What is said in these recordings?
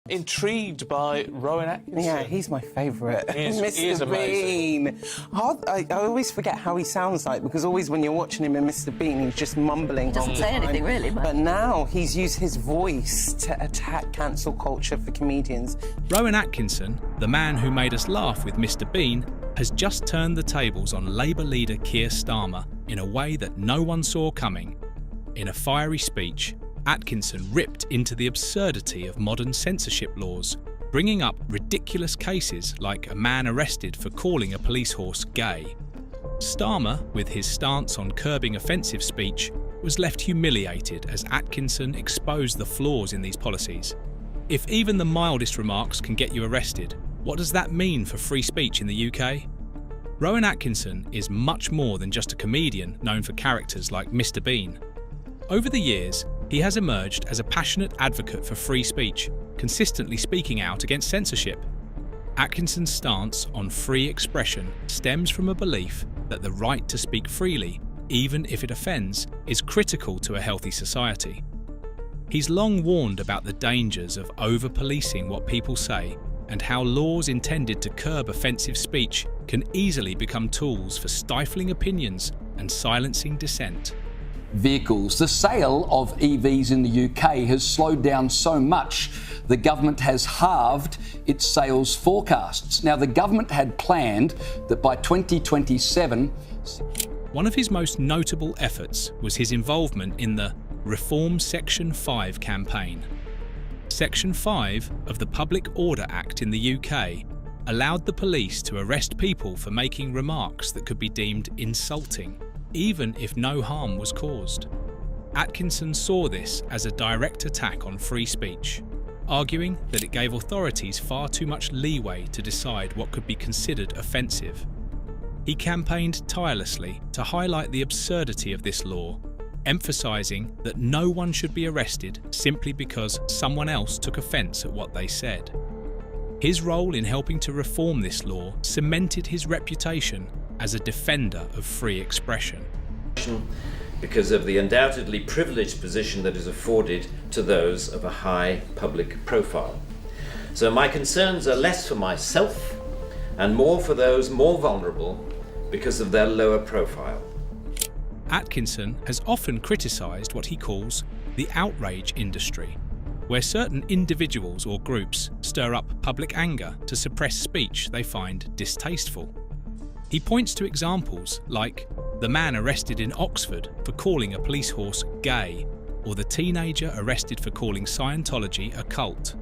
Intrigued by Rowan Atkinson. Yeah, he's my favourite. He is Mr. Bean. I always forget how he sounds like, because always when you're watching him in Mr. Bean, he's just mumbling. He doesn't say anything, really. But now he's used his voice to attack cancel culture for comedians. Rowan Atkinson, the man who made us laugh with Mr. Bean, has just turned the tables on Labour leader Keir Starmer in a way that no one saw coming. In a fiery speech, Atkinson ripped into the absurdity of modern censorship laws, bringing up ridiculous cases like a man arrested for calling a police horse gay. Starmer, with his stance on curbing offensive speech, was left humiliated as Atkinson exposed the flaws in these policies. If even the mildest remarks can get you arrested, what does that mean for free speech in the UK? Rowan Atkinson is much more than just a comedian known for characters like Mr. Bean. Over the years, he has emerged as a passionate advocate for free speech, consistently speaking out against censorship. Atkinson's stance on free expression stems from a belief that the right to speak freely, even if it offends, is critical to a healthy society. He's long warned about the dangers of over-policing what people say and how laws intended to curb offensive speech can easily become tools for stifling opinions and silencing dissent. Vehicles. The sale of EVs in the UK has slowed down so much the government has halved its sales forecasts. Now, the government had planned that by 2027... One of his most notable efforts was his involvement in the Reform Section 5 campaign. Section 5 of the Public Order Act in the UK allowed the police to arrest people for making remarks that could be deemed insulting, even if no harm was caused. Atkinson saw this as a direct attack on free speech, arguing that it gave authorities far too much leeway to decide what could be considered offensive. He campaigned tirelessly to highlight the absurdity of this law, emphasising that no one should be arrested simply because someone else took offence at what they said. His role in helping to reform this law cemented his reputation as a defender of free expression. Because of the undoubtedly privileged position that is afforded to those of a high public profile. So my concerns are less for myself and more for those more vulnerable because of their lower profile. Atkinson has often criticised what he calls the outrage industry, where certain individuals or groups stir up public anger to suppress speech they find distasteful. He points to examples like the man arrested in Oxford for calling a police horse gay, or the teenager arrested for calling Scientology a cult.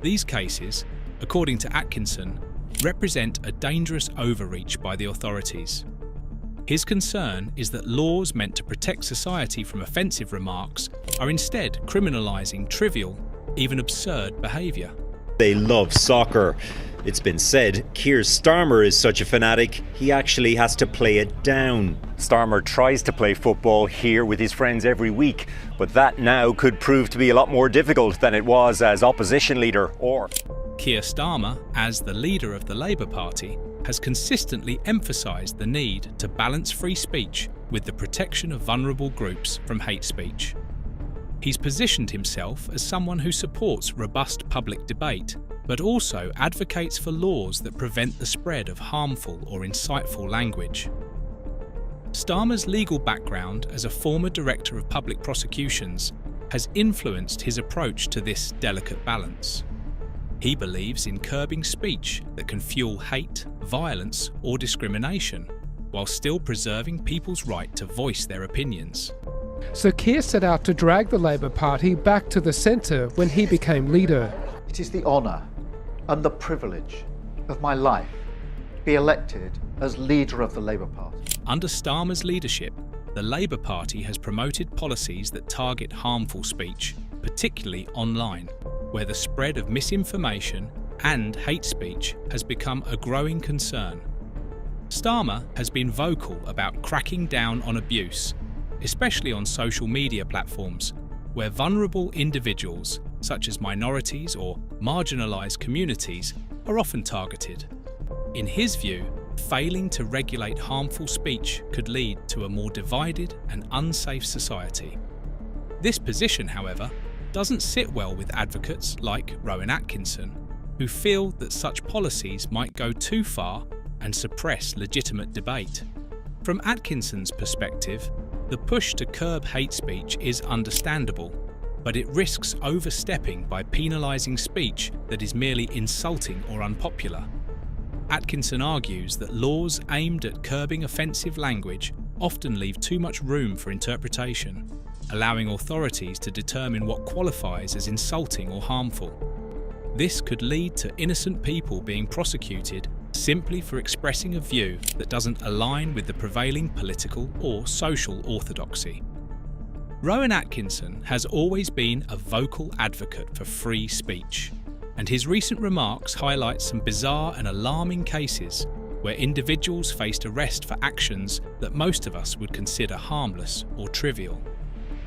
These cases, according to Atkinson, represent a dangerous overreach by the authorities. His concern is that laws meant to protect society from offensive remarks are instead criminalising trivial, even absurd behaviour. They love soccer. It's been said Keir Starmer is such a fanatic, he actually has to play it down. Starmer tries to play football here with his friends every week, but that now could prove to be a lot more difficult than it was as opposition leader or... Keir Starmer, as the leader of the Labour Party, has consistently emphasised the need to balance free speech with the protection of vulnerable groups from hate speech. He's positioned himself as someone who supports robust public debate, but also advocates for laws that prevent the spread of harmful or insightful language. Starmer's legal background as a former Director of Public Prosecutions has influenced his approach to this delicate balance. He believes in curbing speech that can fuel hate, violence, or discrimination, while still preserving people's right to voice their opinions. So Keir set out to drag the Labour Party back to the centre when he became leader. It is the honour and the privilege of my life to be elected as leader of the Labour Party. Under Starmer's leadership, the Labour Party has promoted policies that target harmful speech, particularly online, where the spread of misinformation and hate speech has become a growing concern. Starmer has been vocal about cracking down on abuse, especially on social media platforms, where vulnerable individuals, such as minorities or marginalised communities, are often targeted. In his view, failing to regulate harmful speech could lead to a more divided and unsafe society. This position, however, doesn't sit well with advocates like Rowan Atkinson, who feel that such policies might go too far and suppress legitimate debate. From Atkinson's perspective, the push to curb hate speech is understandable, but it risks overstepping by penalising speech that is merely insulting or unpopular. Atkinson argues that laws aimed at curbing offensive language often leave too much room for interpretation, allowing authorities to determine what qualifies as insulting or harmful. This could lead to innocent people being prosecuted simply for expressing a view that doesn't align with the prevailing political or social orthodoxy. Rowan Atkinson has always been a vocal advocate for free speech, and his recent remarks highlight some bizarre and alarming cases where individuals faced arrest for actions that most of us would consider harmless or trivial.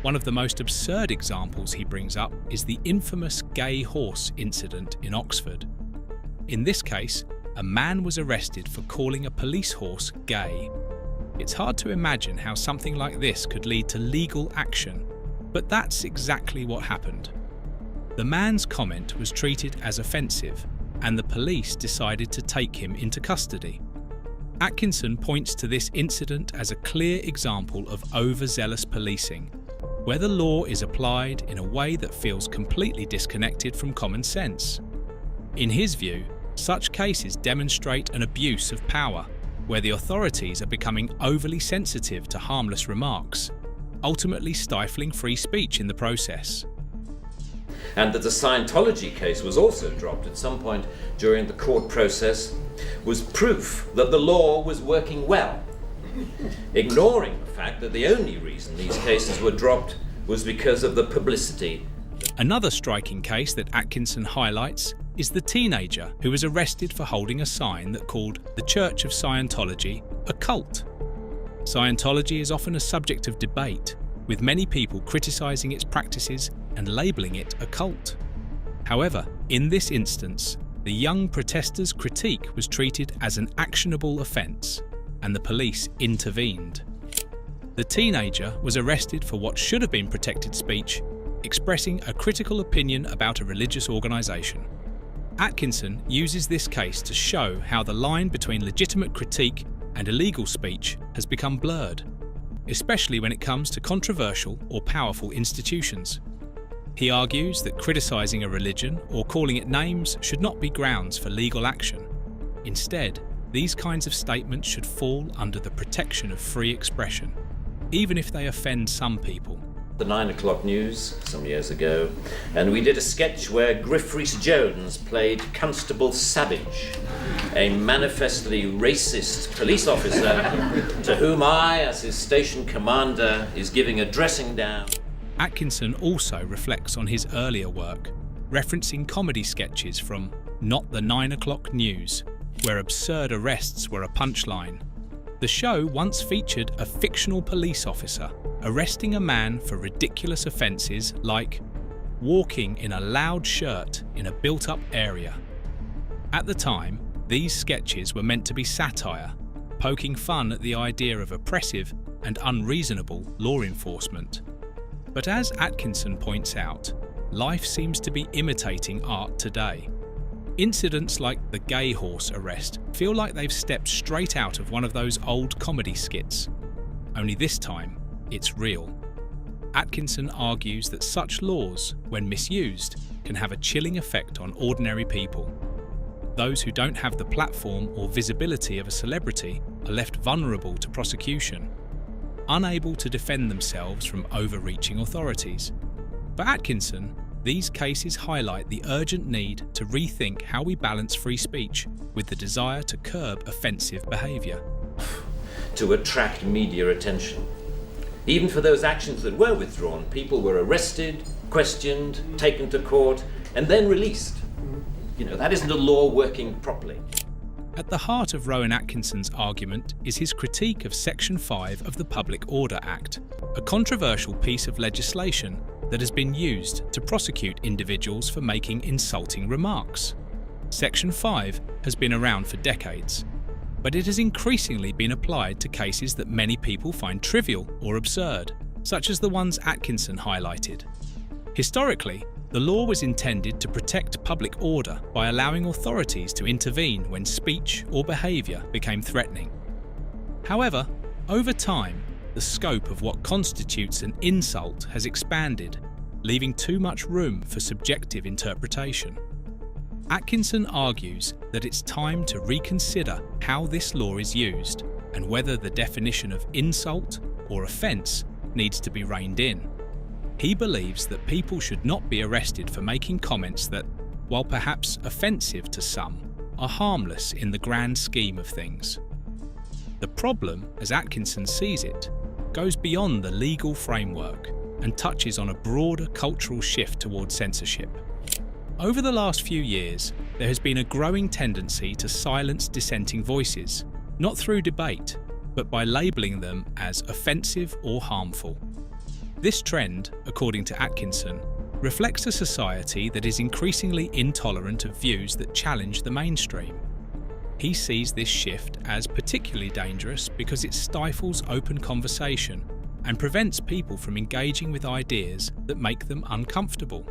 One of the most absurd examples he brings up is the infamous gay horse incident in Oxford. In this case, a man was arrested for calling a police horse gay. It's hard to imagine how something like this could lead to legal action, but that's exactly what happened. The man's comment was treated as offensive, and the police decided to take him into custody. Atkinson points to this incident as a clear example of overzealous policing, where the law is applied in a way that feels completely disconnected from common sense. In his view, such cases demonstrate an abuse of power, where the authorities are becoming overly sensitive to harmless remarks, ultimately stifling free speech in the process. And that the Scientology case was also dropped at some point during the court process was proof that the law was working well, ignoring the fact that the only reason these cases were dropped was because of the publicity. Another striking case that Atkinson highlights is the teenager who was arrested for holding a sign that called the Church of Scientology a cult. Scientology is often a subject of debate, with many people criticising its practices and labelling it a cult. However, in this instance, the young protester's critique was treated as an actionable offence, and the police intervened. The teenager was arrested for what should have been protected speech, expressing a critical opinion about a religious organisation. Atkinson uses this case to show how the line between legitimate critique and illegal speech has become blurred, especially when it comes to controversial or powerful institutions. He argues that criticising a religion or calling it names should not be grounds for legal action. Instead, these kinds of statements should fall under the protection of free expression, even if they offend some people. The 9 o'clock news some years ago, and we did a sketch where Griff Rhys-Jones played Constable Savage, a manifestly racist police officer to whom I, as his station commander, is giving a dressing down. Atkinson also reflects on his earlier work, referencing comedy sketches from Not the 9 o'clock News, where absurd arrests were a punchline. The show once featured a fictional police officer arresting a man for ridiculous offences like walking in a loud shirt in a built-up area. At the time, these sketches were meant to be satire, poking fun at the idea of oppressive and unreasonable law enforcement. But as Atkinson points out, life seems to be imitating art today. Incidents like the gay horse arrest feel like they've stepped straight out of one of those old comedy skits. Only this time, it's real. Atkinson argues that such laws, when misused, can have a chilling effect on ordinary people. Those who don't have the platform or visibility of a celebrity are left vulnerable to prosecution, unable to defend themselves from overreaching authorities. For Atkinson, these cases highlight the urgent need to rethink how we balance free speech with the desire to curb offensive behaviour. To attract media attention. Even for those actions that were withdrawn, people were arrested, questioned, taken to court, and then released. That isn't a law working properly. At the heart of Rowan Atkinson's argument is his critique of Section 5 of the Public Order Act, a controversial piece of legislation that has been used to prosecute individuals for making insulting remarks. Section 5 has been around for decades, but it has increasingly been applied to cases that many people find trivial or absurd, such as the ones Atkinson highlighted. Historically, the law was intended to protect public order by allowing authorities to intervene when speech or behaviour became threatening. However, over time, the scope of what constitutes an insult has expanded, leaving too much room for subjective interpretation. Atkinson argues that it's time to reconsider how this law is used and whether the definition of insult or offence needs to be reined in. He believes that people should not be arrested for making comments that, while perhaps offensive to some, are harmless in the grand scheme of things. The problem, as Atkinson sees it, goes beyond the legal framework and touches on a broader cultural shift towards censorship. Over the last few years, there has been a growing tendency to silence dissenting voices, not through debate, but by labelling them as offensive or harmful. This trend, according to Atkinson, reflects a society that is increasingly intolerant of views that challenge the mainstream. He sees this shift as particularly dangerous because it stifles open conversation and prevents people from engaging with ideas that make them uncomfortable.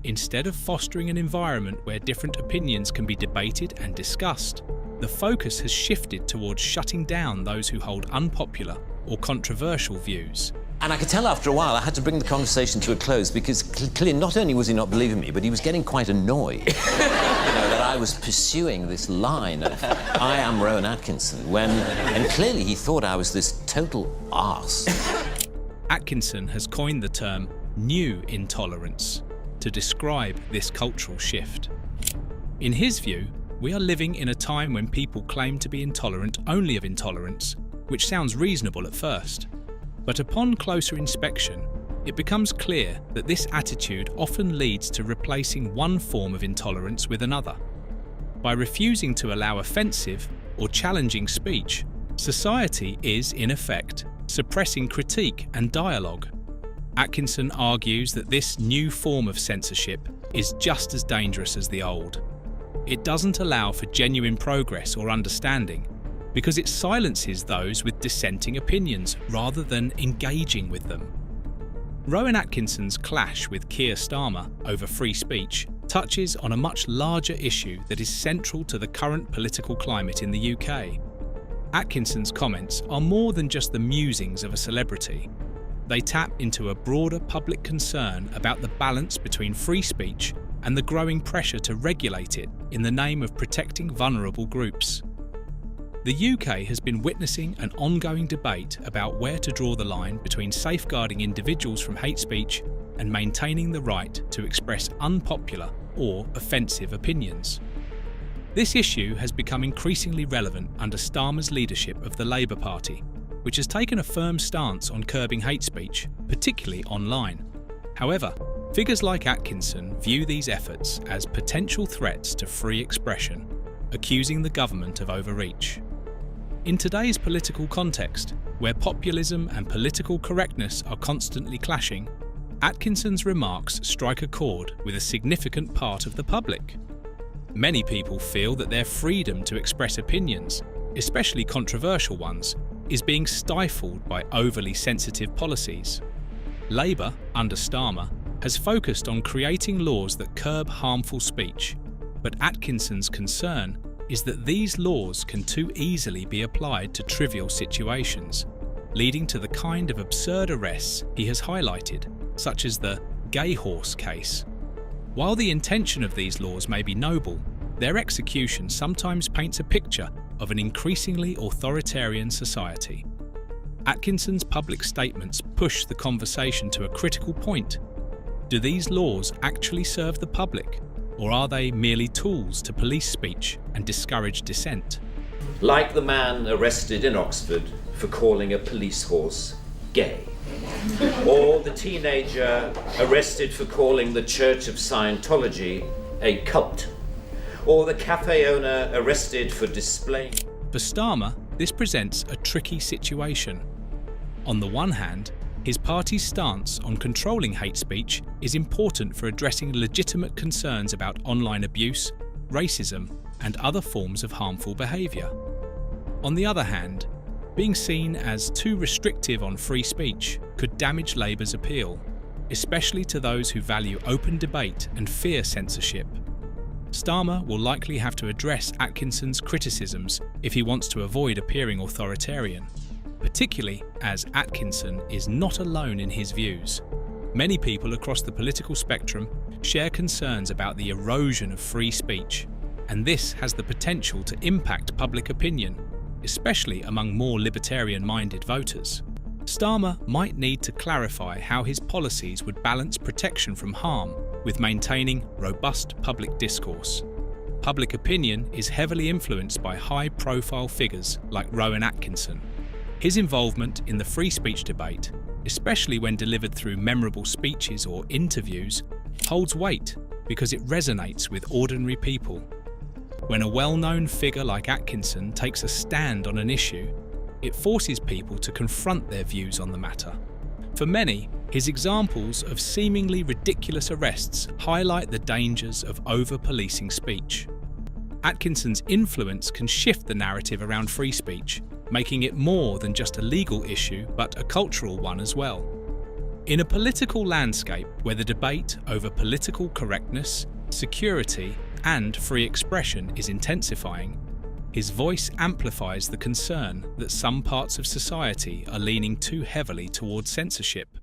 Instead of fostering an environment where different opinions can be debated and discussed, the focus has shifted towards shutting down those who hold unpopular or controversial views. And I could tell after a while I had to bring the conversation to a close because clearly not only was he not believing me, but he was getting quite annoyed that I was pursuing this line of I am Rowan Atkinson and clearly he thought I was this total arse. Atkinson has coined the term new intolerance to describe this cultural shift. In his view, we are living in a time when people claim to be intolerant only of intolerance, which sounds reasonable at first. But upon closer inspection, it becomes clear that this attitude often leads to replacing one form of intolerance with another. By refusing to allow offensive or challenging speech, society is, in effect, suppressing critique and dialogue. Atkinson argues that this new form of censorship is just as dangerous as the old. It doesn't allow for genuine progress or understanding, because it silences those with dissenting opinions rather than engaging with them. Rowan Atkinson's clash with Keir Starmer over free speech touches on a much larger issue that is central to the current political climate in the UK. Atkinson's comments are more than just the musings of a celebrity. They tap into a broader public concern about the balance between free speech and the growing pressure to regulate it in the name of protecting vulnerable groups. The UK has been witnessing an ongoing debate about where to draw the line between safeguarding individuals from hate speech and maintaining the right to express unpopular or offensive opinions. This issue has become increasingly relevant under Starmer's leadership of the Labour Party, which has taken a firm stance on curbing hate speech, particularly online. However, figures like Atkinson view these efforts as potential threats to free expression, accusing the government of overreach. In today's political context, where populism and political correctness are constantly clashing, Atkinson's remarks strike a chord with a significant part of the public. Many people feel that their freedom to express opinions, especially controversial ones, is being stifled by overly sensitive policies. Labour, under Starmer, has focused on creating laws that curb harmful speech, but Atkinson's concern is that these laws can too easily be applied to trivial situations, leading to the kind of absurd arrests he has highlighted, such as the gay horse case. While the intention of these laws may be noble, their execution sometimes paints a picture of an increasingly authoritarian society. Atkinson's public statements push the conversation to a critical point. Do these laws actually serve the public, or are they merely tools to police speech and discourage dissent? Like the man arrested in Oxford for calling a police horse gay, or the teenager arrested for calling the Church of Scientology a cult, or the cafe owner arrested for displaying... For Starmer, this presents a tricky situation. On the one hand, his party's stance on controlling hate speech is important for addressing legitimate concerns about online abuse, racism, and other forms of harmful behaviour. On the other hand, being seen as too restrictive on free speech could damage Labour's appeal, especially to those who value open debate and fear censorship. Starmer will likely have to address Atkinson's criticisms if he wants to avoid appearing authoritarian, particularly as Atkinson is not alone in his views. Many people across the political spectrum share concerns about the erosion of free speech, and this has the potential to impact public opinion, especially among more libertarian-minded voters. Starmer might need to clarify how his policies would balance protection from harm with maintaining robust public discourse. Public opinion is heavily influenced by high-profile figures like Rowan Atkinson. His involvement in the free speech debate, especially when delivered through memorable speeches or interviews, holds weight because it resonates with ordinary people. When a well-known figure like Atkinson takes a stand on an issue, it forces people to confront their views on the matter. For many, his examples of seemingly ridiculous arrests highlight the dangers of over-policing speech. Atkinson's influence can shift the narrative around free speech, making it more than just a legal issue but a cultural one as well. In a political landscape where the debate over political correctness, security, and free expression is intensifying, his voice amplifies the concern that some parts of society are leaning too heavily towards censorship.